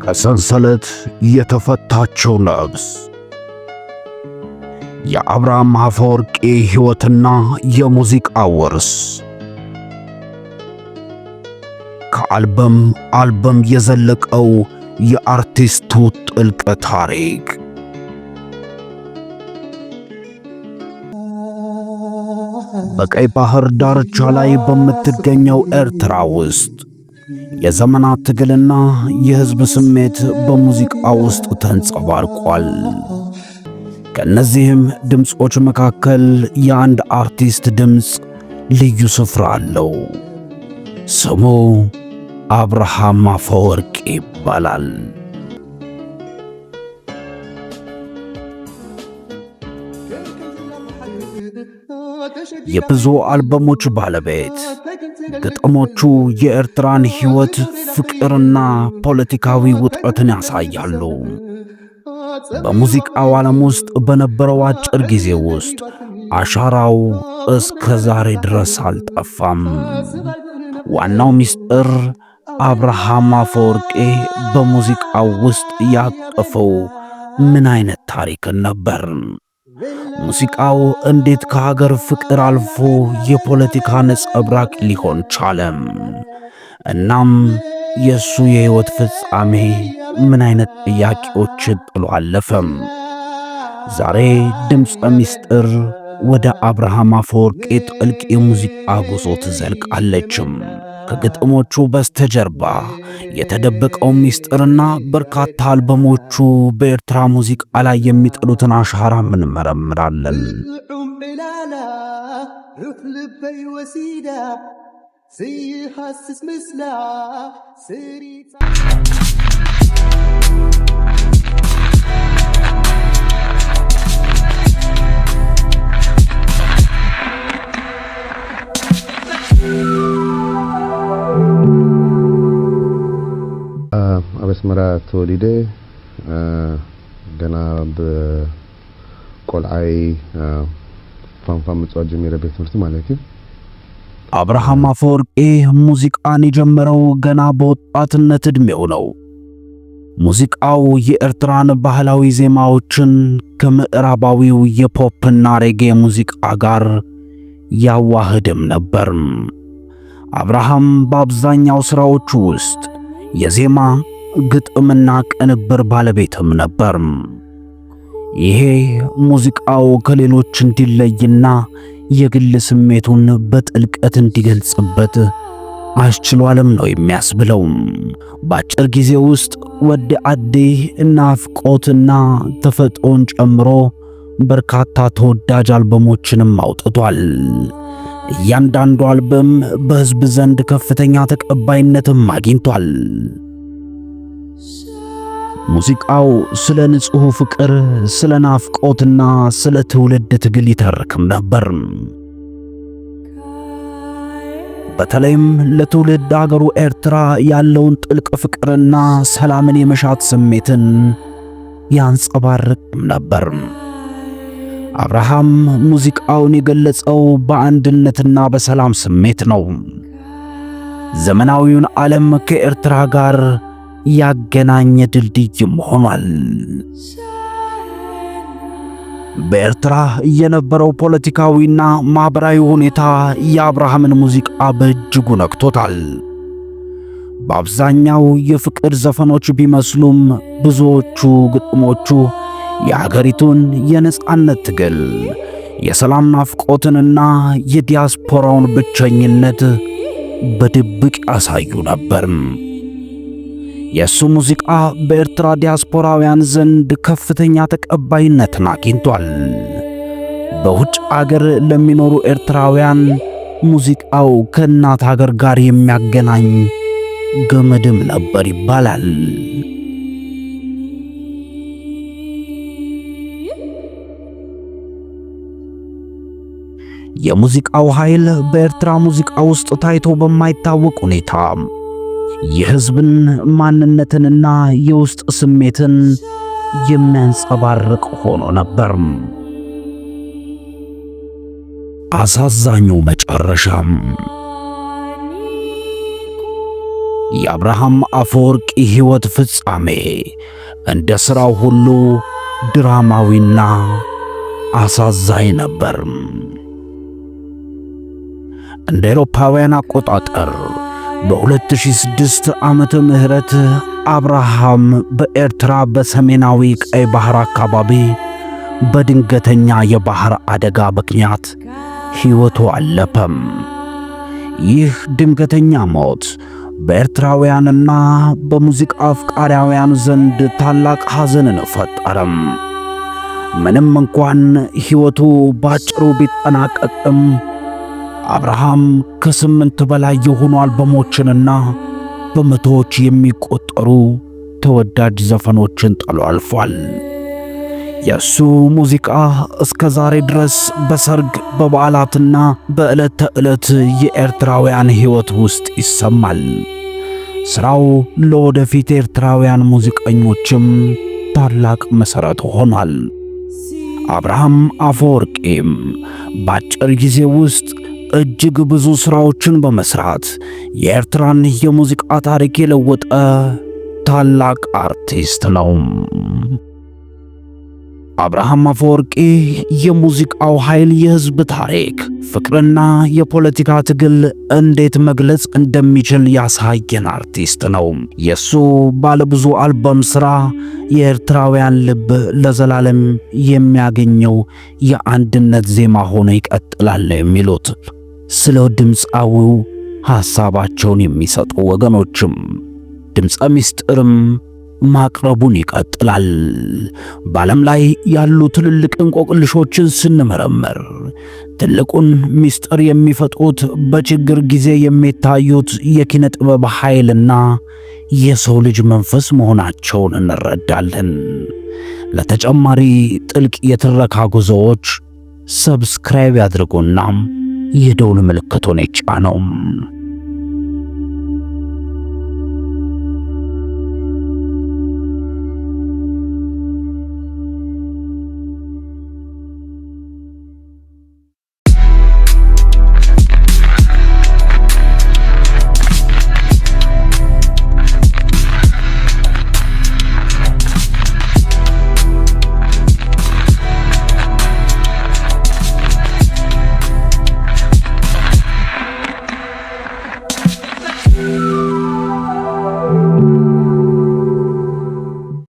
ከሰንሰለት የተፈታቸው ነፍስ የአብርሃም አፈወርቂ ሕይወትና የሙዚቃ ውርስ ከአልበም አልበም የዘለቀው የአርቲስቱ ጥልቅ ታሪክ በቀይ ባህር ዳርቻ ላይ በምትገኘው ኤርትራ ውስጥ የዘመናት ትግልና የሕዝብ ስሜት በሙዚቃ ውስጥ ተንጸባርቋል። ከእነዚህም ድምጾች መካከል የአንድ አርቲስት ድምጽ ልዩ ስፍራ አለው። ስሙ አብርሃም አፈወርቂ ይባላል። የብዙ አልበሞች ባለቤት፣ ግጥሞቹ የኤርትራን ሕይወት፣ ፍቅርና ፖለቲካዊ ውጥረትን ያሳያሉ። በሙዚቃው ዓለም ውስጥ በነበረው አጭር ጊዜ ውስጥ አሻራው እስከ ዛሬ ድረስ አልጠፋም። ዋናው ምስጢር አብርሃም አፈወርቂ በሙዚቃው ውስጥ ያቀፈው ምን አይነት ታሪክን ነበር? ሙዚቃው እንዴት ከሀገር ፍቅር አልፎ የፖለቲካ ነጸብራቅ ሊሆን ቻለም? እናም የሱ የሕይወት ፍጻሜ ምን አይነት ጥያቄዎችን ጥሎ አለፈም? ዛሬ ድምፀ ምስጢር ወደ አብርሃም አፈወርቂ ጥልቅ የሙዚቃ ጉዞ ትዘልቃለችም። ከግጥሞቹ በስተጀርባ የተደበቀው ምስጢርና በርካታ አልበሞቹ በኤርትራ ሙዚቃ ላይ የሚጥሉትን አሻራ እንመረምራለን። አበስመራ ተወሊደ ገና በቆልዓይ ፋንፋን ምጽዋት ጀሚረ ቤት ትምህርት ማለት ነው። አብርሃም አፈወርቂ ሙዚቃን የጀመረው ገና በወጣትነት ዕድሜው ነው። ሙዚቃው የኤርትራን ባህላዊ ዜማዎችን ከምዕራባዊው የፖፕና ሬጌ ሙዚቃ ጋር ያዋህድም ነበር። አብርሃም በአብዛኛው ሥራዎቹ ውስጥ የዜማ ግጥምና ቅንብር ባለቤትም ነበር። ይሄ ሙዚቃው ከሌሎች እንዲለይና የግል ስሜቱን በጥልቀት እንዲገልጽበት አስችሏልም ነው የሚያስብለው። በአጭር ጊዜ ውስጥ ወደ አዴ ናፍቆትና ተፈጥሮን ጨምሮ በርካታ ተወዳጅ አልበሞችንም አውጥቷል። እያንዳንዱ አልበም በሕዝብ ዘንድ ከፍተኛ ተቀባይነትም አግኝቷል። ሙዚቃው ስለ ንጹሕ ፍቅር፣ ስለ ናፍቆትና ስለ ትውልድ ትግል ይተርክም ነበር። በተለይም ለትውልድ አገሩ ኤርትራ ያለውን ጥልቅ ፍቅርና ሰላምን የመሻት ስሜትን ያንጸባርቅም ነበር። አብርሃም ሙዚቃውን የገለጸው በአንድነትና በሰላም ስሜት ነው። ዘመናዊውን ዓለም ከኤርትራ ጋር ያገናኘ ድልድይም ሆኗል። በኤርትራ የነበረው ፖለቲካዊና ማኅበራዊ ሁኔታ የአብርሃምን ሙዚቃ በእጅጉ ነክቶታል። በአብዛኛው የፍቅር ዘፈኖች ቢመስሉም ብዙዎቹ ግጥሞቹ የአገሪቱን የነጻነት ትግል፣ የሰላም ናፍቆትንና የዲያስፖራውን ብቸኝነት በድብቅ ያሳዩ ነበር። የእሱ ሙዚቃ በኤርትራ ዲያስፖራውያን ዘንድ ከፍተኛ ተቀባይነትን አግኝቷል። በውጭ አገር ለሚኖሩ ኤርትራውያን ሙዚቃው ከእናት አገር ጋር የሚያገናኝ ገመድም ነበር ይባላል። የሙዚቃው ኃይል በኤርትራ ሙዚቃ ውስጥ ታይቶ በማይታወቅ ሁኔታ የሕዝብን ማንነትንና የውስጥ ስሜትን የሚያንጸባርቅ ሆኖ ነበር። አሳዛኙ መጨረሻም የአብርሃም አፈወርቂ ሕይወት ፍጻሜ እንደ ሥራው ሁሉ ድራማዊና አሳዛኝ ነበር። እንደ አውሮፓውያን አቆጣጠር በ2006 ዓመተ ምህረት አብርሃም በኤርትራ በሰሜናዊ ቀይ ባህር አካባቢ በድንገተኛ የባህር አደጋ ምክንያት ሕይወቱ አለፈም። ይህ ድንገተኛ ሞት በኤርትራውያንና በሙዚቃ አፍቃሪያውያን ዘንድ ታላቅ ሐዘንን ፈጠረም። ምንም እንኳን ሕይወቱ ባጭሩ ቢጠናቀቅም አብርሃም ከ8 በላይ የሆኑ አልበሞችንና በመቶዎች የሚቆጠሩ ተወዳጅ ዘፈኖችን ጥሎ አልፏል። የሱ ሙዚቃ እስከ ዛሬ ድረስ በሰርግ በበዓላትና በዕለት ተዕለት የኤርትራውያን ሕይወት ውስጥ ይሰማል። ሥራው ለወደፊት ኤርትራውያን ሙዚቀኞችም ታላቅ መሠረት ሆኗል። አብርሃም አፈወርቂም በአጭር ጊዜ ውስጥ እጅግ ብዙ ሥራዎችን በመሥራት የኤርትራን የሙዚቃ ታሪክ የለወጠ ታላቅ አርቲስት ነው። አብርሃም አፈወርቂ የሙዚቃው ኃይል፣ የሕዝብ ታሪክ፣ ፍቅርና የፖለቲካ ትግል እንዴት መግለጽ እንደሚችል ያሳየን አርቲስት ነው። የሱ ባለብዙ አልበም ሥራ የኤርትራውያን ልብ ለዘላለም የሚያገኘው የአንድነት ዜማ ሆኖ ይቀጥላል የሚሉት ስለ ድምፃዊው ሐሳባቸውን የሚሰጡ ወገኖችም ድምፀ ምስጢርም ማቅረቡን ይቀጥላል። በዓለም ላይ ያሉ ትልልቅ እንቆቅልሾችን ስንመረምር ትልቁን ምስጢር የሚፈጥሩት በችግር ጊዜ የሚታዩት የኪነ ጥበብ ኃይልና የሰው ልጅ መንፈስ መሆናቸውን እንረዳለን። ለተጨማሪ ጥልቅ የትረካ ጉዞዎች ሰብስክራይብ ያድርጉና የደውል ምልክቱን ይጫኑ።